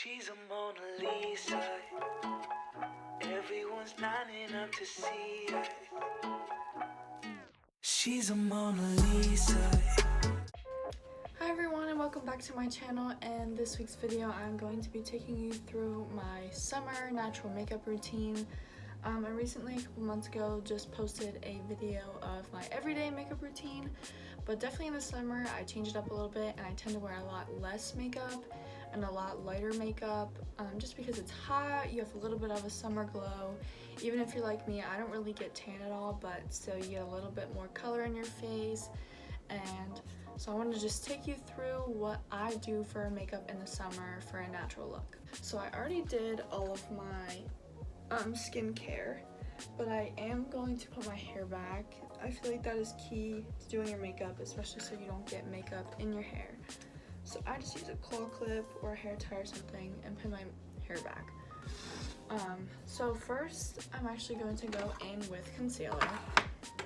She's a Mona Lisa. Everyone's lining up to see her. She's a Mona Lisa. Hi everyone and welcome back to my channel. And this week's video I'm going to be taking you through my summer natural makeup routine. I recently, a couple months ago, just posted a video of my everyday makeup routine, but definitely in the summer I change it up a little bit and I tend to wear a lot less makeup and a lot lighter makeup, just because it's hot, you have a little bit of a summer glow. Even if you're like me, I don't really get tan at all, but still you get a little bit more color in your face. And so I wanted to just take you through what I do for makeup in the summer for a natural look. So I already did all of my skincare, but I am going to put my hair back. I feel like that is key to doing your makeup, especially so you don't get makeup in your hair. So I just use a claw clip or a hair tie or something and pin my hair back. So first I'm actually going to go in with concealer,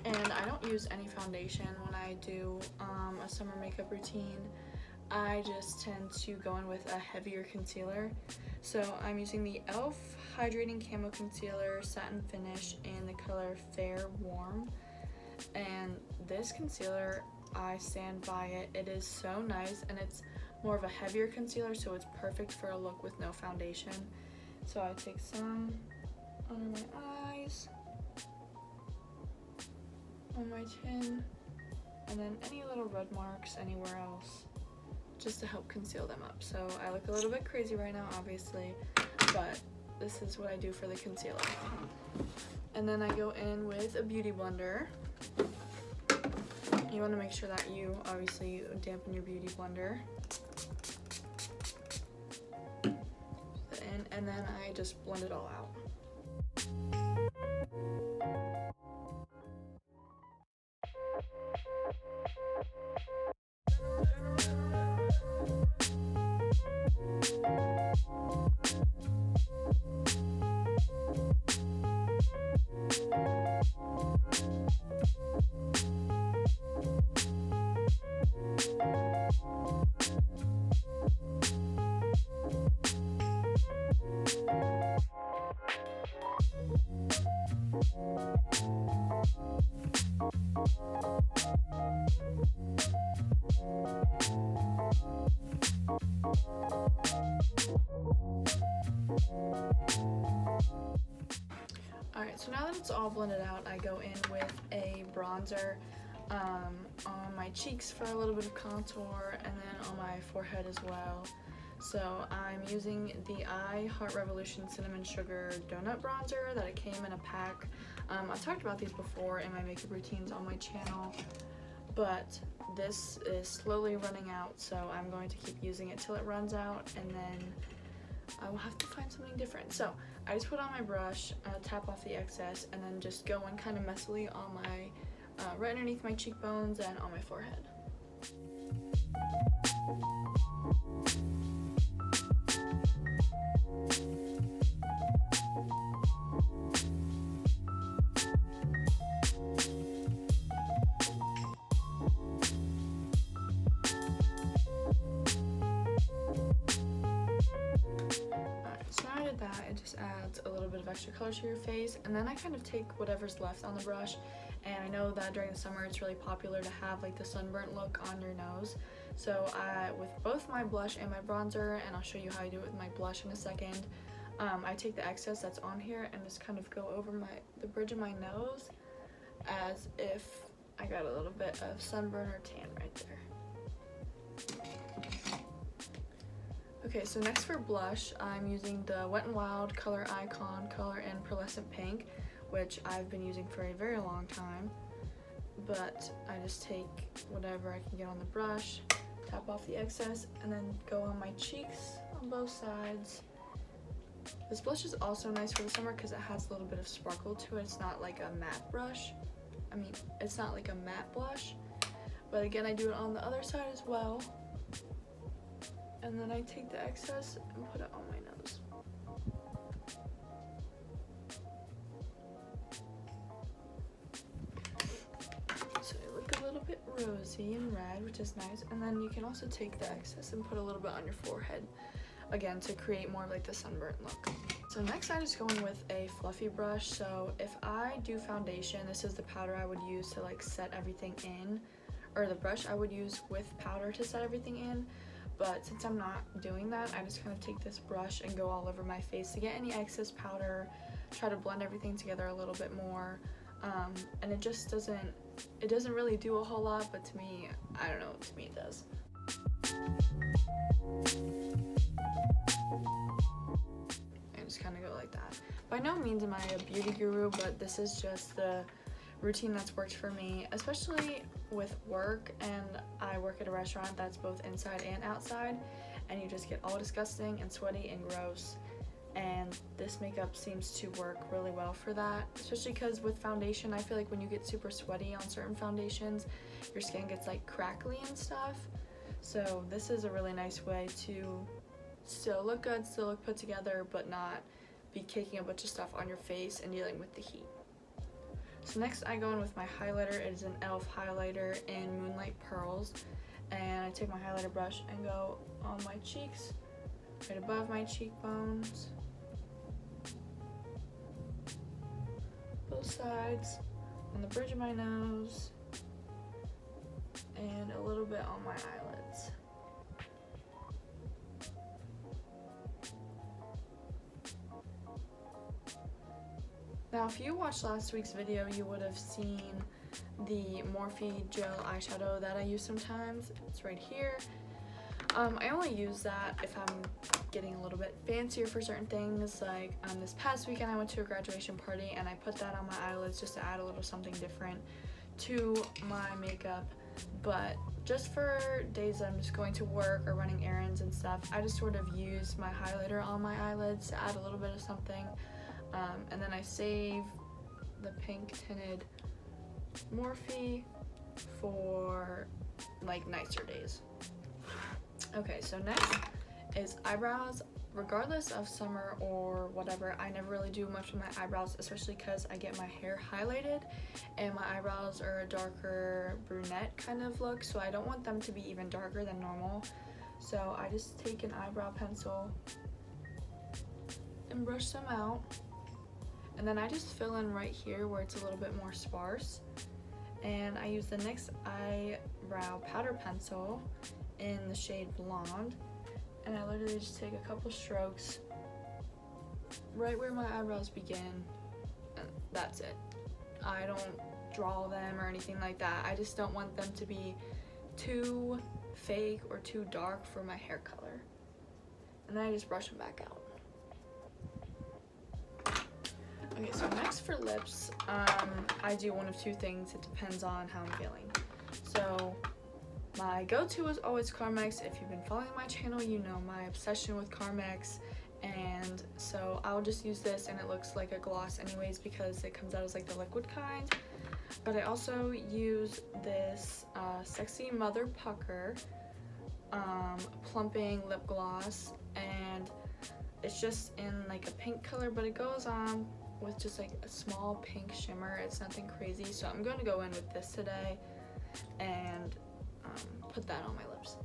and I don't use any foundation when I do a summer makeup routine. I just tend to go in with a heavier concealer. So I'm using the e.l.f. Hydrating Camo Concealer Satin Finish in the color Fair Warm. And this concealer, I stand by it. It is so nice, and it's more of a heavier concealer, so it's perfect for a look with no foundation. So I take some under my eyes, on my chin, and then any little red marks anywhere else, just to help conceal them up. So I look a little bit crazy right now, obviously, but this is what I do for the concealer. And then I go in with a beauty blender. You want to make sure that you obviously dampen your beauty blender. And then I just blend it all out. Alright, so now that it's all blended out, I go in with a bronzer on my cheeks for a little bit of contour, and then on my forehead as well. So I'm using the Heart Revolution Cinnamon Sugar Donut Bronzer that it came in a pack. I've talked about these before in my makeup routines on my channel, but this is slowly running out, so I'm going to keep using it till it runs out, and then I will have to find something different. So I just put on my brush, tap off the excess, and then just go in kind of messily on my, right underneath my cheekbones and on my forehead. That it just adds a little bit of extra color to your face, and then I kind of take whatever's left on the brush. And I know that during the summer it's really popular to have like the sunburnt look on your nose, so with both my blush and my bronzer, and I'll show you how I do it with my blush in a second, I take the excess that's on here and just kind of go over the bridge of my nose as if I got a little bit of sunburn or tan right there. Okay, so next for blush, I'm using the Wet n Wild Color Icon Color in Pearlescent Pink, which I've been using for a very long time. But I just take whatever I can get on the brush, tap off the excess, and then go on my cheeks on both sides. This blush is also nice for the summer because it has a little bit of sparkle to it. It's not like a matte brush. It's not like a matte blush. But again, I do it on the other side as well. And then I take the excess and put it on my nose. So I look a little bit rosy and red, which is nice. And then you can also take the excess and put a little bit on your forehead. again, to create more of like the sunburnt look. So next I just go in with a fluffy brush. So if I do foundation, this is the powder I would use to like set everything in, or the brush I would use with powder to set everything in. But since I'm not doing that, I just kind of take this brush and go all over my face to get any excess powder, try to blend everything together a little bit more. And it just doesn't really do a whole lot, but to me, I don't know, to me it does. And just kind of go like that. By no means am I a beauty guru, but this is just the routine that's worked for me, especially with work. And I work at a restaurant that's both inside and outside, and you just get all disgusting and sweaty and gross. And this makeup seems to work really well for that, especially because with foundation, I feel like when you get super sweaty on certain foundations, your skin gets like crackly and stuff. So this is a really nice way to still look good, still look put together, but not be caking a bunch of stuff on your face and dealing with the heat. So next I go in with my highlighter. It is an e.l.f. highlighter in Moonlight Pearls, and I take my highlighter brush and go on my cheeks, right above my cheekbones, both sides, on the bridge of my nose, and a little bit on my eyelids. Now, if you watched last week's video, you would have seen the Morphe gel eyeshadow that I use sometimes. It's right here. I only use that if I'm getting a little bit fancier for certain things. Like this past weekend, I went to a graduation party and I put that on my eyelids just to add a little something different to my makeup. But just for days that I'm just going to work or running errands and stuff, I just sort of use my highlighter on my eyelids to add a little bit of something. And then I save the pink tinted Morphe for like nicer days. Okay, so next is eyebrows. Regardless of summer or whatever, I never really do much with my eyebrows, especially because I get my hair highlighted and my eyebrows are a darker brunette kind of look, so I don't want them to be even darker than normal. So I just take an eyebrow pencil and brush them out, and then I just fill in right here where it's a little bit more sparse, and I use the NYX eyebrow powder pencil in the shade Blonde, and I literally just take a couple strokes right where my eyebrows begin, and that's it. I don't draw them or anything like that. I just don't want them to be too fake or too dark for my hair color, and then I just brush them back out. Okay, so next for lips, I do one of two things. It depends on how I'm feeling. So my go-to is always Carmex. If you've been following my channel, you know my obsession with Carmex, and so I'll just use this, and it looks like a gloss anyways because it comes out as like the liquid kind. But I also use this Sexy Mother Pucker plumping lip gloss, and it's just in like a pink color, but it goes on with just like a small pink shimmer. It's nothing crazy, so I'm going to go in with this today and put that on my lips.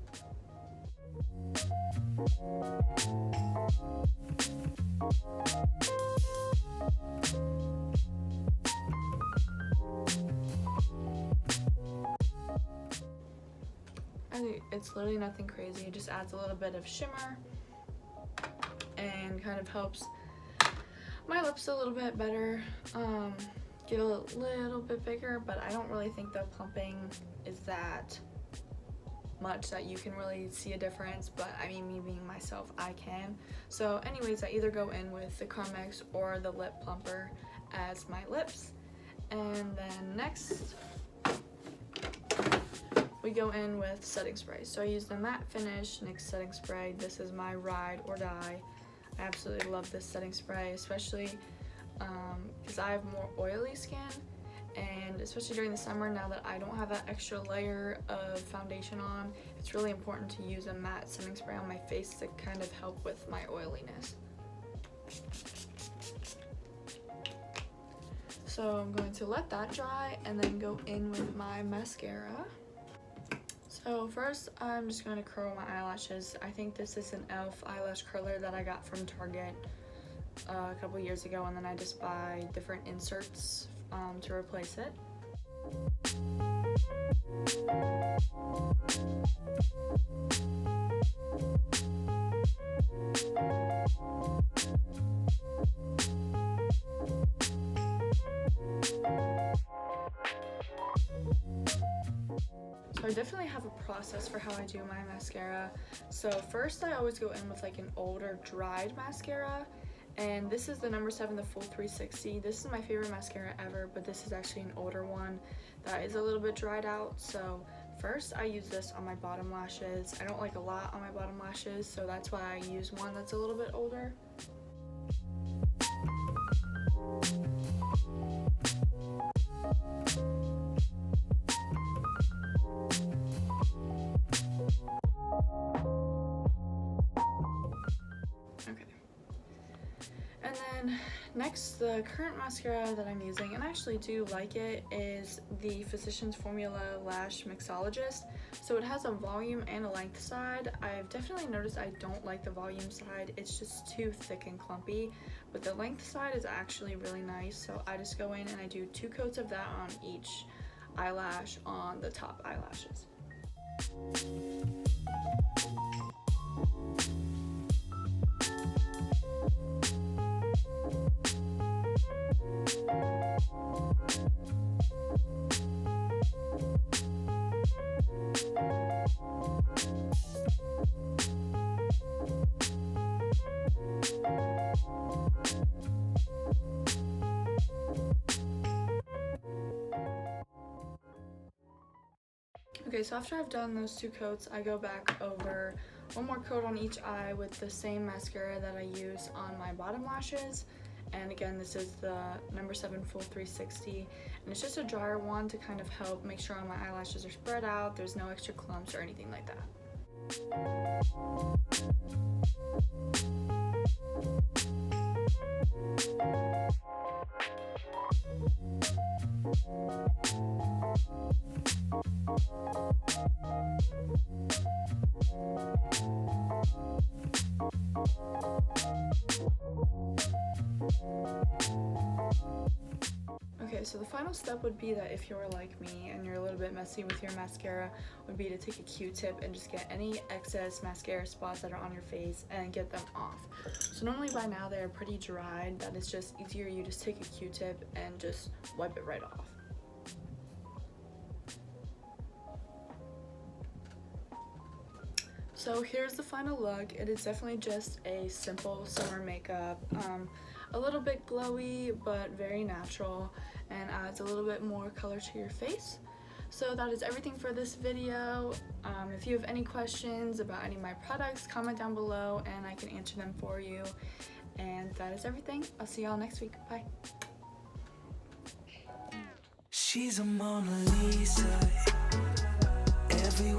It's literally nothing crazy. It just adds a little bit of shimmer and kind of helps my lips a little bit better, get a little bit bigger, but I don't really think the plumping is that much that you can really see a difference, but I mean, me being myself, I can. So anyways, I either go in with the Carmex or the lip plumper as my lips, and then next we go in with setting spray. So I use the Matte Finish NYX setting spray. This is my ride or die. I absolutely love this setting spray, especially because I have more oily skin, and especially during the summer, now that I don't have that extra layer of foundation on, it's really important to use a matte setting spray on my face to kind of help with my oiliness. So I'm going to let that dry and then go in with my mascara. So So first, I'm just going to curl my eyelashes. I think this is an e.l.f. eyelash curler that I got from Target a couple years ago, and then I just buy different inserts to replace it. So I definitely have a process for how I do my mascara. So first I always go in with like an older dried mascara, and this is the number 7, the full 360. This is my favorite mascara ever, but this is actually an older one that is a little bit dried out. So first I use this on my bottom lashes. I don't like a lot on my bottom lashes, so that's why I use one that's a little bit older. And then next, the current mascara that I'm using, and I actually do like it, is the Physicians Formula Lash Mixologist. So it has a volume and a length side. I've definitely noticed I don't like the volume side. It's just too thick and clumpy, but the length side is actually really nice. So I just go in and I do 2 coats of that on each eyelash on the top eyelashes. Okay, so after I've done those 2 coats, I go back over 1 more coat on each eye with the same mascara that I use on my bottom lashes. And again, this is the number 7 full 360, and it's just a drier one to kind of help make sure all my eyelashes are spread out, there's no extra clumps or anything like that. Okay, so the final step would be that if you're like me and you're a little bit messy with your mascara, would be to take a Q-tip and just get any excess mascara spots that are on your face and get them off. So normally by now they're pretty dried, that it's just easier you just take a Q-tip and just wipe it right off. So here's the final look. It is definitely just a simple summer makeup, a little bit glowy but very natural, and adds a little bit more color to your face. So that is everything for this video. If you have any questions about any of my products, comment down below and I can answer them for you. And that is everything. I'll see y'all next week. Bye. She's a Mona Lisa. Everyone